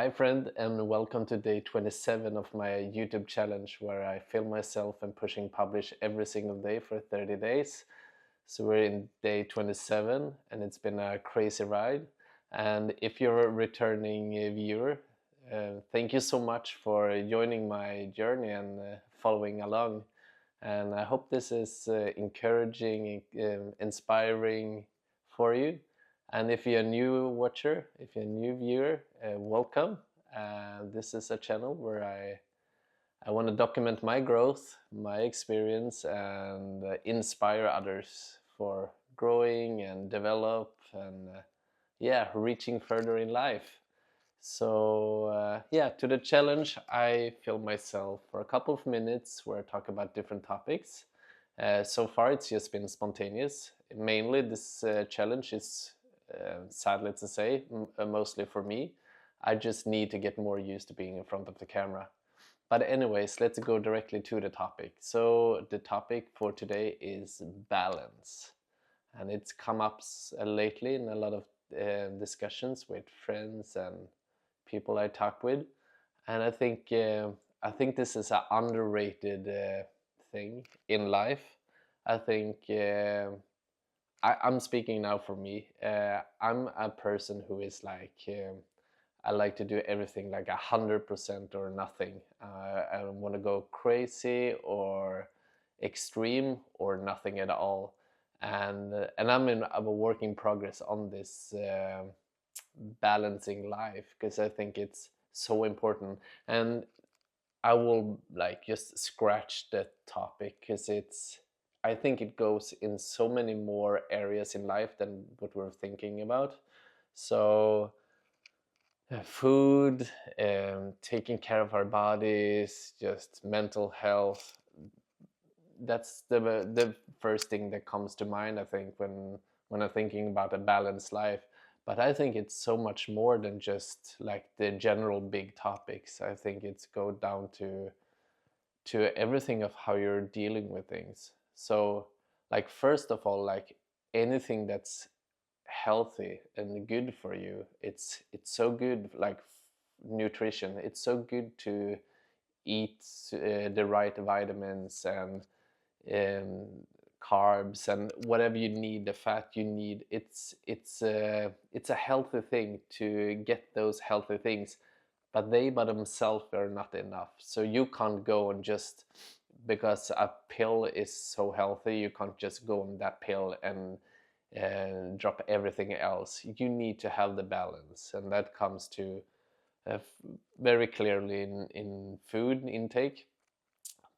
Hi, friend, and welcome to day 27 of my YouTube challenge where I film myself and pushing publish every single day for 30 days. So we're in day 27 and it's been a crazy ride. And if you're a returning viewer, thank you so much for joining my journey and following along. And I hope this is encouraging, inspiring for you. And if you're a new watcher, if you're a new viewer, welcome. This is a channel where I want to document my growth, my experience, and inspire others for growing and develop and yeah, reaching further in life. So yeah, to the challenge, I film myself for a couple of minutes where I talk about different topics. So far, it's just been spontaneous. Mainly, this challenge is, sadly to say, mostly for me. I just need to get more used to being in front of the camera. But anyways, let's go directly to the topic. So the topic for today is balance, and it's come up lately in a lot of discussions with friends and people I talk with, and I think this is an underrated thing in life. I think I'm speaking now for me. I'm a person who is like I like to do everything like 100% or nothing. I don't want to go crazy or extreme or nothing at all. And I'm a work in progress on this balancing life because I think it's so important. And I will like just scratch that topic because I think it goes in so many more areas in life than what we're thinking about. So food, taking care of our bodies, just mental health. That's the first thing that comes to mind. I think when I'm thinking about a balanced life. But I think it's so much more than just like the general big topics. I think it's go down to everything of how you're dealing with things. So, like first of all, like anything that's healthy and good for you, it's so good. Like nutrition, it's so good to eat the right vitamins and um, carbs and whatever you need, the fat you need. It's a healthy thing to get those healthy things, but they by themselves are not enough. So you can't go and just because a pill is so healthy, you can't just go on that pill and drop everything else. You need to have the balance, and that comes to uh, very clearly in food intake.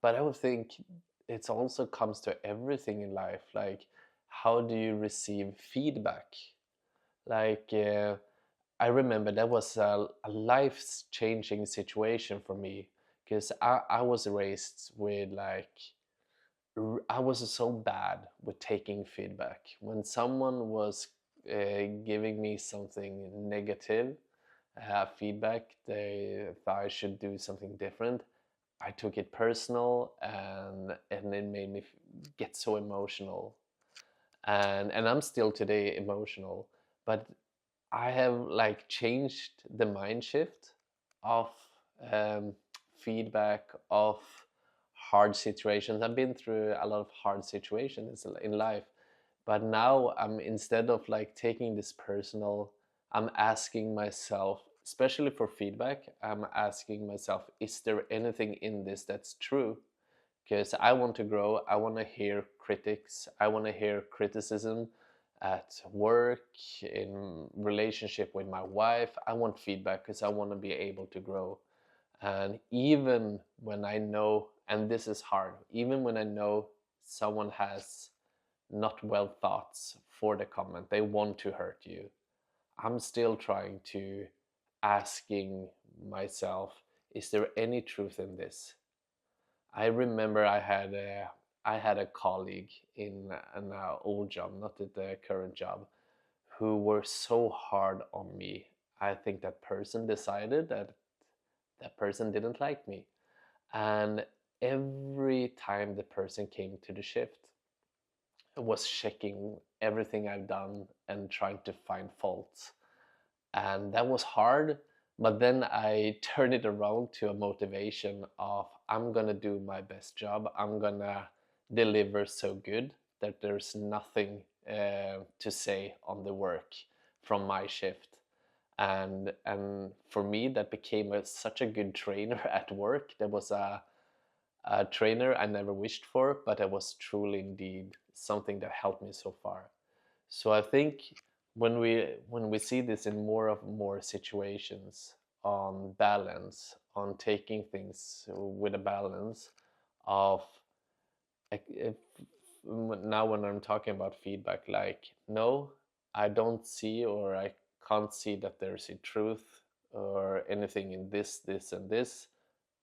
But I would think it also comes to everything in life. Like, how do you receive feedback? Like, I remember that was a life changing situation for me because I was raised with like, I was so bad with taking feedback. When someone was giving me something negative, feedback, they thought I should do something different. I took it personal and it made me get so emotional. And I'm still today emotional, but I have like changed the mind shift of um, feedback of hard situations. I've been through a lot of hard situations in life, but now I'm instead of like taking this personal, I'm asking myself, especially for feedback, I'm asking myself, is there anything in this that's true? Because I want to grow. I want to hear critics. I want to hear criticism at work, in relationship with my wife. I want feedback because I want to be able to grow. And even when I know, and this is hard, even when I know someone has not well thoughts for the comment, they want to hurt you, I'm still trying to asking myself, is there any truth in this? I remember I had a colleague in an old job, not at the current job, who were so hard on me. I think that person decided that that person didn't like me, and every time the person came to the shift, I was checking everything I've done and trying to find faults, and that was hard. But then I turn it around to a motivation of I'm gonna do my best job. I'm gonna deliver so good that there's nothing to say on the work from my shift. And for me, that became such a good trainer at work. There was a trainer I never wished for, but it was truly indeed something that helped me so far. So I think when we see this in more situations, on balance, on taking things with a balance of like, now when I'm talking about feedback, like, no, I don't see, or I can't see that there's a truth or anything in this and this,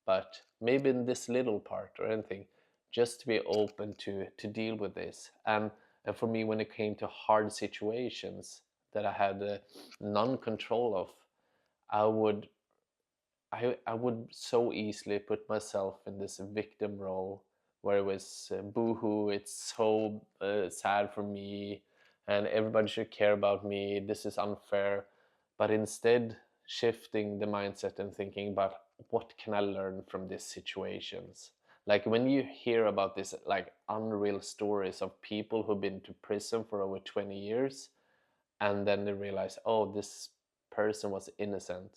but maybe in this little part or anything, just to be open to deal with this. And for me, when it came to hard situations that I had non control of, I would I would so easily put myself in this victim role, where it was boohoo, it's so sad for me, and everybody should care about me, this is unfair. But instead, shifting the mindset and thinking about what can I learn from these situations. Like when you hear about this like unreal stories of people who've been to prison for over 20 years, and then they realize, oh, this person was innocent.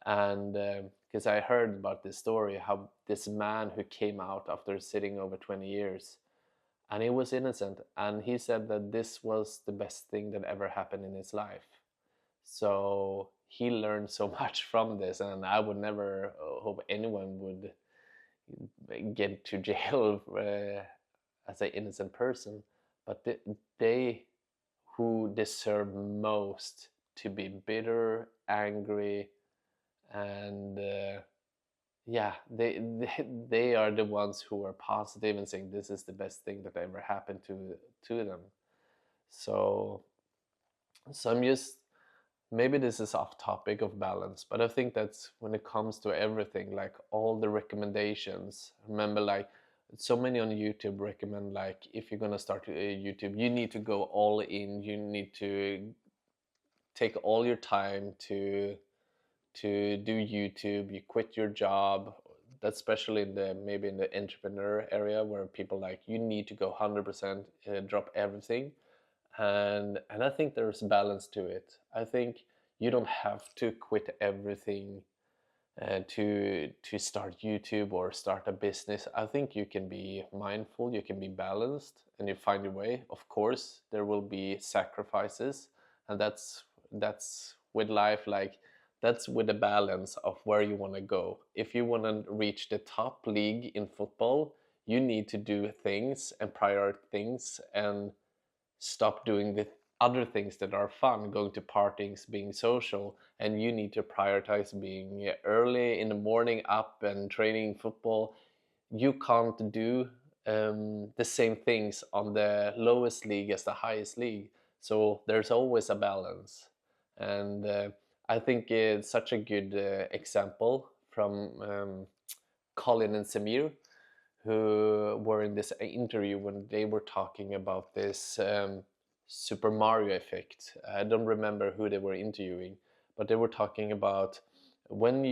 And because I heard about this story, how this man who came out after sitting over 20 years, and he was innocent, and he said that this was the best thing that ever happened in his life. So he learned so much from this, and I would never hope anyone would get to jail as an innocent person. But they who deserve most to be bitter, angry, and yeah, they are the ones who are positive and saying this is the best thing that ever happened to them. So so I'm just, maybe this is off topic of balance, but I think that's when it comes to everything, like all the recommendations. Remember, like so many on YouTube recommend, like if you're gonna start YouTube, you need to go all in. You need to take all your time to do YouTube. You quit your job. That's especially in the maybe in the entrepreneur area, where people like you need to go 100%, drop everything. And I think there's balance to it. I think you don't have to quit everything to start YouTube or start a business. I think you can be mindful, you can be balanced, and you find your way. Of course, there will be sacrifices, and that's with life. Like that's with the balance of where you want to go. If you want to reach the top league in football, you need to do things and prioritize things and stop doing the other things that are fun, going to parties, being social, and you need to prioritize being early in the morning up and training football. You can't do the same things on the lowest league as the highest league. So there's always a balance. And I think it's such a good example from Colin and Samir, who were in this interview when they were talking about this Super Mario effect. I don't remember who they were interviewing, but they were talking about when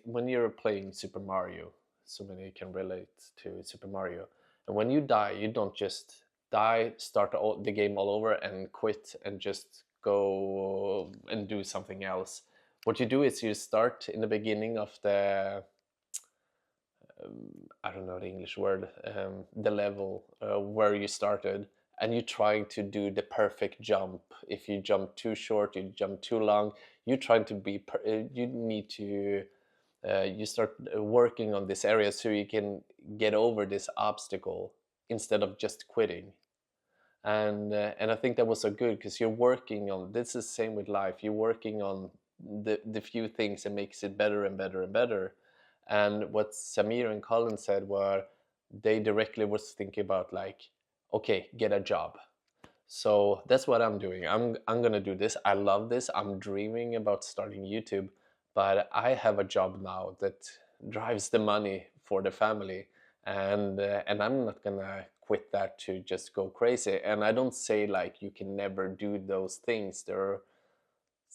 when you're playing Super Mario. So many can relate to Super Mario. And when you die, you don't just die, start the game all over, and quit and just go and do something else. What you do is you start in the beginning of I don't know the English word, the level where you started, and you're trying to do the perfect jump. If you jump too short, you jump too long. You're trying to be, you need to, you start working on this area so you can get over this obstacle instead of just quitting. And I think that was so good because you're working on this is the same with life. You're working on the few things that makes it better and better and better. And what Samir and Colin said were they directly was thinking about like, okay, get a job. So that's what I'm doing. I'm gonna do this. I love this. I'm dreaming about starting YouTube, but I have a job now that drives the money for the family, and I'm not gonna quit that to just go crazy. And I don't say like you can never do those things. There are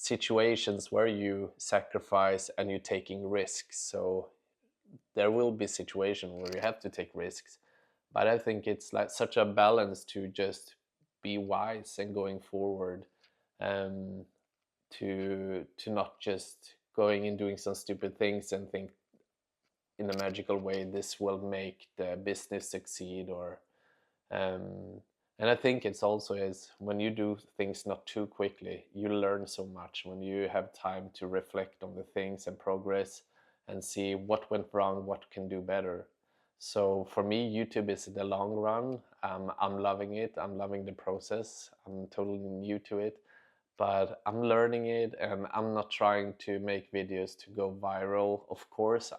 situations where you sacrifice and you're taking risks. So there will be situations where you have to take risks, but I think it's like such a balance to just be wise and going forward, um, to not just going and doing some stupid things and think in a magical way this will make the business succeed. Or um, and I think it's also is when you do things not too quickly, you learn so much when you have time to reflect on the things and progress and see what went wrong, what can do better. So for me, YouTube is the long run. I'm loving it. I'm loving the process. I'm totally new to it, but I'm learning it, and I'm not trying to make videos to go viral. Of course,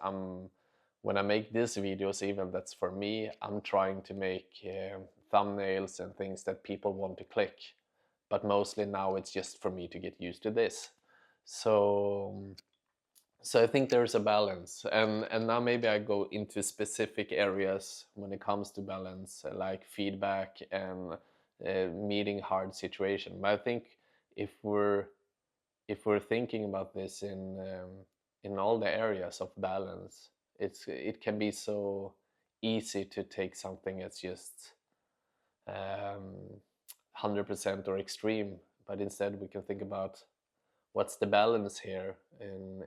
when I make these videos, even that's for me, I'm trying to make thumbnails and things that people want to click. But mostly now it's just for me to get used to this. So so I think there's a balance, and now maybe I go into specific areas when it comes to balance, like feedback and meeting hard situation. But I think if we're if we're thinking about this in all the areas of balance, it can be so easy to take something as just 100% or extreme, but instead we can think about what's the balance here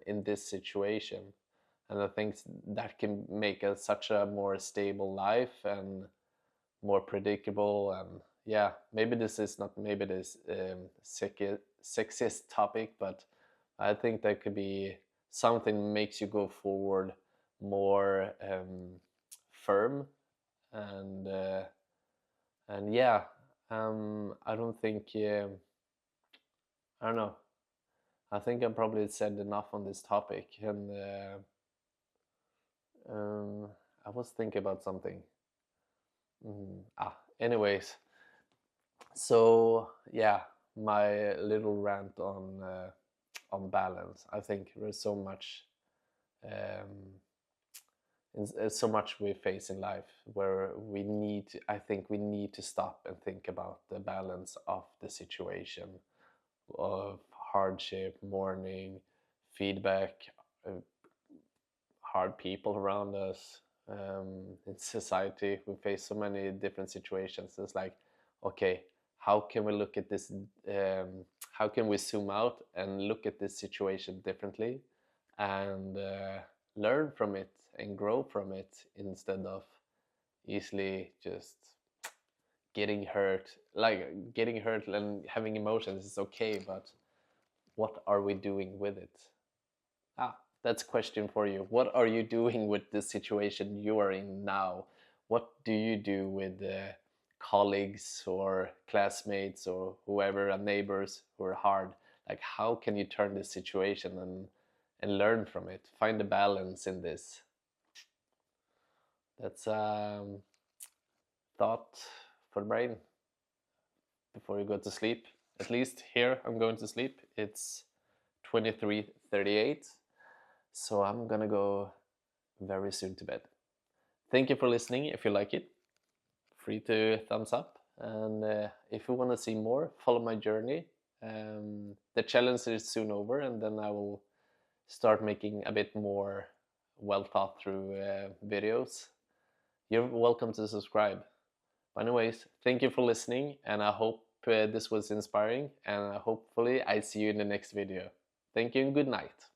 in this situation. And I think that can make such a more stable life and more predictable. And yeah, maybe this is not maybe this sexist topic, but I think that could be something makes you go forward more firm. And yeah, I don't think I don't know. I think I probably said enough on this topic, and I was thinking about something. Anyways, so yeah, my little rant on balance. I think there's so much, um, so much we face in life where we need. I think we need to stop and think about the balance of the situation, of hardship, mourning, feedback, uh, hard people around us, in society. We face so many different situations. It's like, okay, how can we look at this? How can we zoom out and look at this situation differently, and learn from it and grow from it instead of easily just getting hurt. Like getting hurt and having emotions is okay, but what are we doing with it? That's a question for you. What are you doing with the situation you are in now? What do you do with colleagues or classmates or whoever, neighbors who are hard? Like, how can you turn this situation and learn from it? Find a balance in this. That's thought for the brain before you go to sleep. At least here, I'm going to sleep. It's 23:38. So I'm gonna go very soon to bed. Thank you for listening. If you like it, free to thumbs up. And if you want to see more, follow my journey. The challenge is soon over, and then I will start making a bit more well thought through videos. You're welcome to subscribe. But anyways, thank you for listening, and I hope this was inspiring, and hopefully I see you in the next video. Thank you and good night.